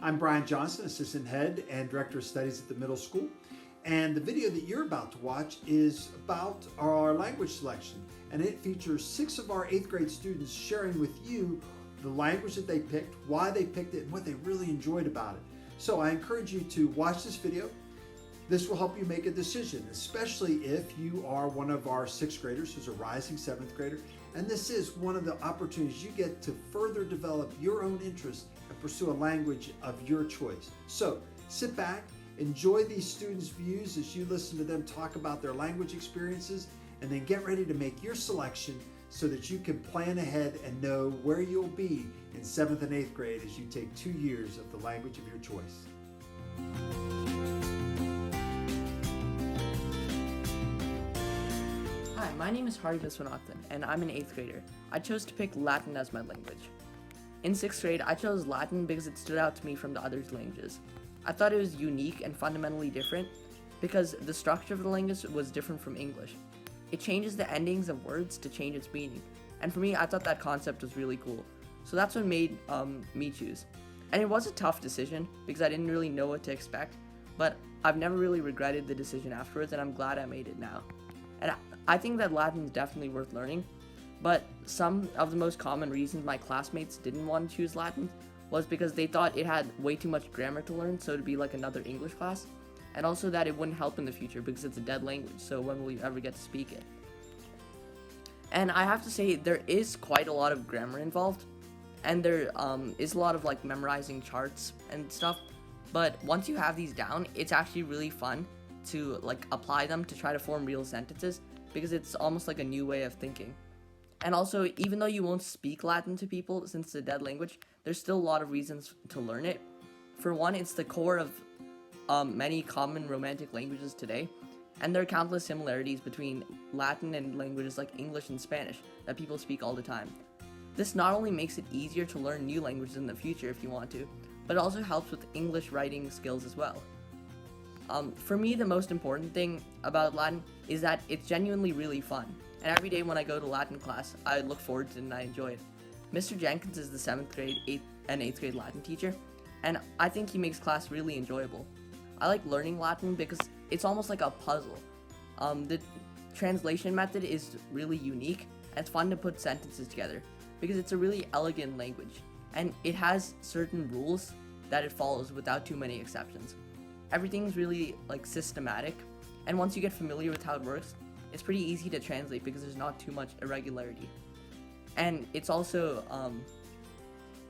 I'm Brian Johnson, Assistant Head and Director of Studies at the middle school. And the video that you're about to watch is about our language selection. And it features 6 of our 8th grade students sharing with you the language that they picked, why they picked it, and what they really enjoyed about it. So I encourage you to watch this video. This will help you make a decision, especially if you are one of our 6th graders who's a rising 7th grader. And this is one of the opportunities you get to further develop your own interests and pursue a language of your choice. So sit back, enjoy these students' views as you listen to them talk about their language experiences, and then get ready to make your selection so that you can plan ahead and know where you'll be in 7th and 8th grade as you take 2 years of the language of your choice. Hi, my name is Hari Viswanathan, and I'm an 8th grader. I chose to pick Latin as my language. In 6th grade, I chose Latin because it stood out to me from the other languages. I thought it was unique and fundamentally different because the structure of the language was different from English. It changes the endings of words to change its meaning, and for me, I thought that concept was really cool. So that's what made me choose. And it was a tough decision because I didn't really know what to expect, but I've never really regretted the decision afterwards, and I'm glad I made it now. And I think that Latin is definitely worth learning, but some of the most common reasons my classmates didn't want to choose Latin was because they thought it had way too much grammar to learn, so it'd be like another English class, and also that it wouldn't help in the future because it's a dead language, so when will you ever get to speak it? And I have to say, there is quite a lot of grammar involved, and there is a lot of like memorizing charts and stuff, but once you have these down, it's actually really fun to like apply them to try to form real sentences because it's almost like a new way of thinking. And also, even though you won't speak Latin to people since it's a dead language, there's still a lot of reasons to learn it. For one, it's the core of many common romantic languages today, and there are countless similarities between Latin and languages like English and Spanish that people speak all the time. This not only makes it easier to learn new languages in the future if you want to, but it also helps with English writing skills as well. For me, the most important thing about Latin is that it's genuinely really fun, and every day when I go to Latin class, I look forward to it and I enjoy it. Mr. Jenkins is the 7th grade and 8th grade Latin teacher, and I think he makes class really enjoyable. I like learning Latin because it's almost like a puzzle. The translation method is really unique, and it's fun to put sentences together because it's a really elegant language, and it has certain rules that it follows without too many exceptions. Everything's really like systematic, and once you get familiar with how it works, it's pretty easy to translate because there's not too much irregularity. And it's also,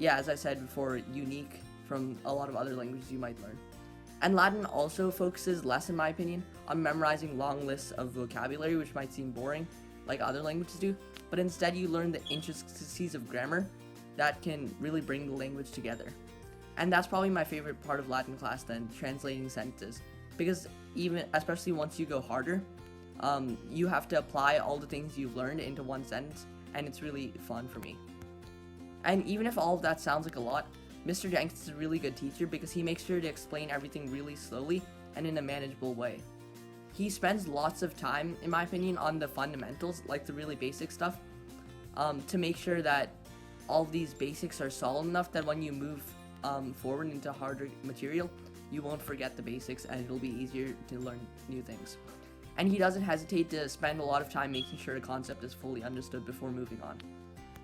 as I said before, unique from a lot of other languages you might learn. And Latin also focuses less, in my opinion, on memorizing long lists of vocabulary, which might seem boring, like other languages do, but instead you learn the intricacies of grammar that can really bring the language together. And that's probably my favorite part of Latin class then, translating sentences, because especially once you go harder, you have to apply all the things you've learned into one sentence, and it's really fun for me. And even if all of that sounds like a lot, Mr. Jenkins is a really good teacher because he makes sure to explain everything really slowly and in a manageable way. He spends lots of time, in my opinion, on the fundamentals, like the really basic stuff, to make sure that all of these basics are solid enough that when you move forward into harder material, you won't forget the basics and it'll be easier to learn new things. And he doesn't hesitate to spend a lot of time making sure a concept is fully understood before moving on.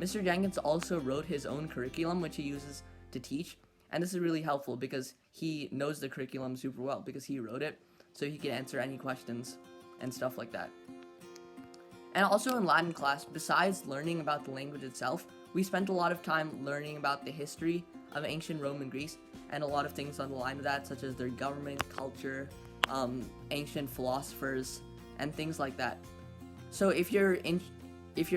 Mr. Jenkins also wrote his own curriculum, which he uses to teach, and this is really helpful because he knows the curriculum super well because he wrote it, so he can answer any questions and stuff like that. And also in Latin class, besides learning about the language itself, we spent a lot of time learning about the history of ancient Rome and Greece, and a lot of things on the line of that, such as their government, culture, ancient philosophers, and things like that. So if you're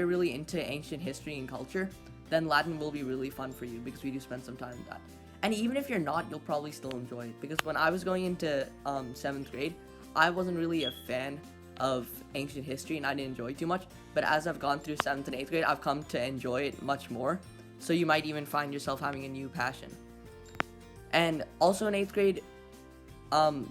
really into ancient history and culture, then Latin will be really fun for you because we do spend some time with that. And even if you're not, you'll probably still enjoy it because when I was going into 7th grade, I wasn't really a fan of ancient history and I didn't enjoy it too much, but as I've gone through 7th and 8th grade, I've come to enjoy it much more, so you might even find yourself having a new passion. And also in 8th grade,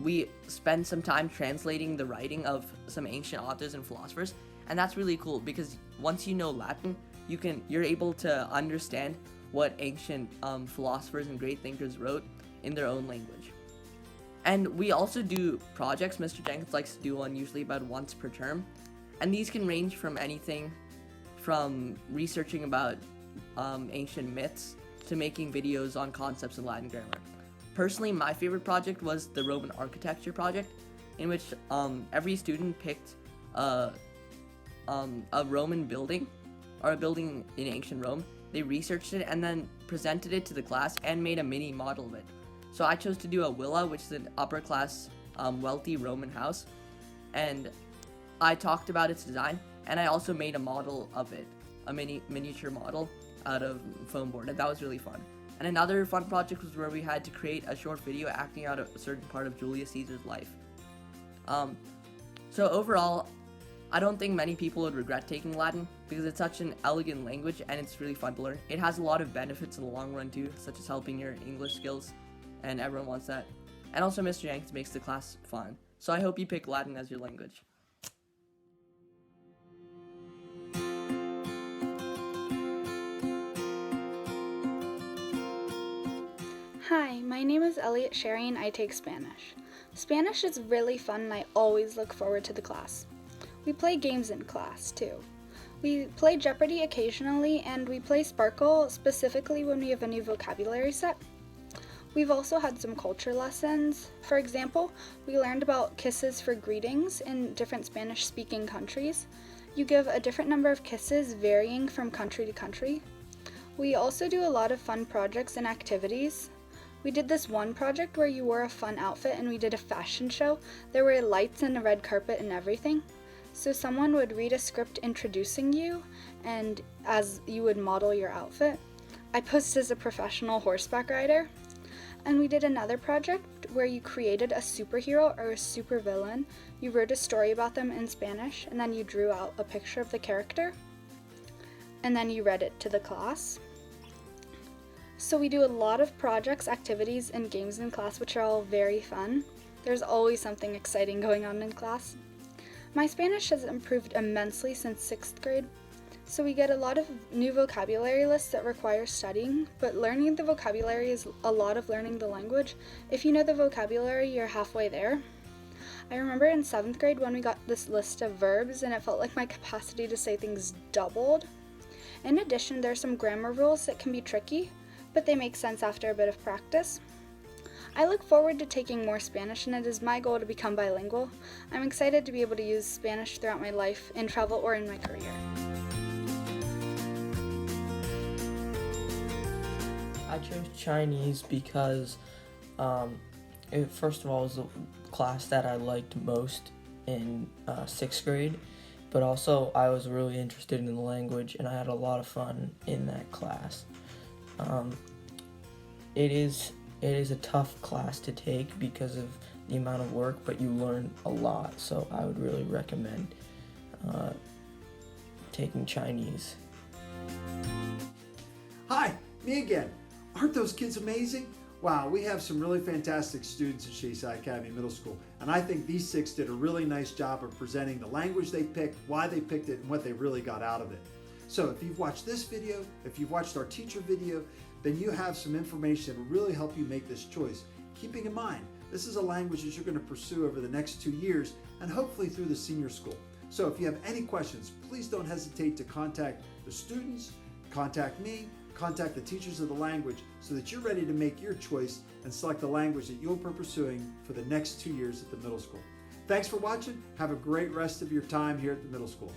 we spend some time translating the writing of some ancient authors and philosophers, and that's really cool because once you know Latin, you're able to understand what ancient philosophers and great thinkers wrote in their own language. And we also do projects. Mr. Jenkins likes to do one usually about once per term. And these can range from anything from researching about ancient myths to making videos on concepts in Latin grammar. Personally, my favorite project was the Roman architecture project, in which every student picked a Roman building, or a building in ancient Rome. They researched it and then presented it to the class and made a mini model of it. So I chose to do a villa, which is an upper class, wealthy Roman house, and I talked about its design, and I also made a model of it, a miniature model out of foam board, and that was really fun. And another fun project was where we had to create a short video acting out a certain part of Julius Caesar's life. So overall, I don't think many people would regret taking Latin because it's such an elegant language and it's really fun to learn. It has a lot of benefits in the long run too, such as helping your English skills, and everyone wants that. And also Mr. Jenkins makes the class fun. So I hope you pick Latin as your language. Hi, my name is Elliot Sherry and I take Spanish. Spanish is really fun and I always look forward to the class. We play games in class too. We play Jeopardy occasionally and we play Sparkle specifically when we have a new vocabulary set. We've also had some culture lessons. For example, we learned about kisses for greetings in different Spanish-speaking countries. You give a different number of kisses varying from country to country. We also do a lot of fun projects and activities. We did this one project where you wore a fun outfit and we did a fashion show. There were lights and a red carpet and everything. So someone would read a script introducing you and as you would model your outfit. I posed as a professional horseback rider. And we did another project where you created a superhero or a supervillain. You wrote a story about them in Spanish and then you drew out a picture of the character. And then you read it to the class. So we do a lot of projects, activities, and games in class, which are all very fun. There's always something exciting going on in class. My Spanish has improved immensely since 6th grade, so we get a lot of new vocabulary lists that require studying, but learning the vocabulary is a lot of learning the language. If you know the vocabulary, you're halfway there. I remember in 7th grade when we got this list of verbs and it felt like my capacity to say things doubled. In addition, there are some grammar rules that can be tricky, but they make sense after a bit of practice. I look forward to taking more Spanish and it is my goal to become bilingual. I'm excited to be able to use Spanish throughout my life, in travel, or in my career. I chose Chinese because first of all, it was the class that I liked most in 6th grade, but also I was really interested in the language and I had a lot of fun in that class. It is a tough class to take because of the amount of work, but you learn a lot, so I would really recommend taking Chinese. Hi, me again. Aren't those kids amazing? Wow, we have some really fantastic students at Shadyside Academy Middle School, and I think these 6 did a really nice job of presenting the language they picked, why they picked it, and what they really got out of it. So if you've watched this video, if you've watched our teacher video, then you have some information that will really help you make this choice. Keeping in mind, this is a language that you're going to pursue over the next 2 years and hopefully through the senior school. So if you have any questions, please don't hesitate to contact the students, contact me, contact the teachers of the language so that you're ready to make your choice and select the language that you'll be pursuing for the next 2 years at the middle school. Thanks for watching. Have a great rest of your time here at the middle school.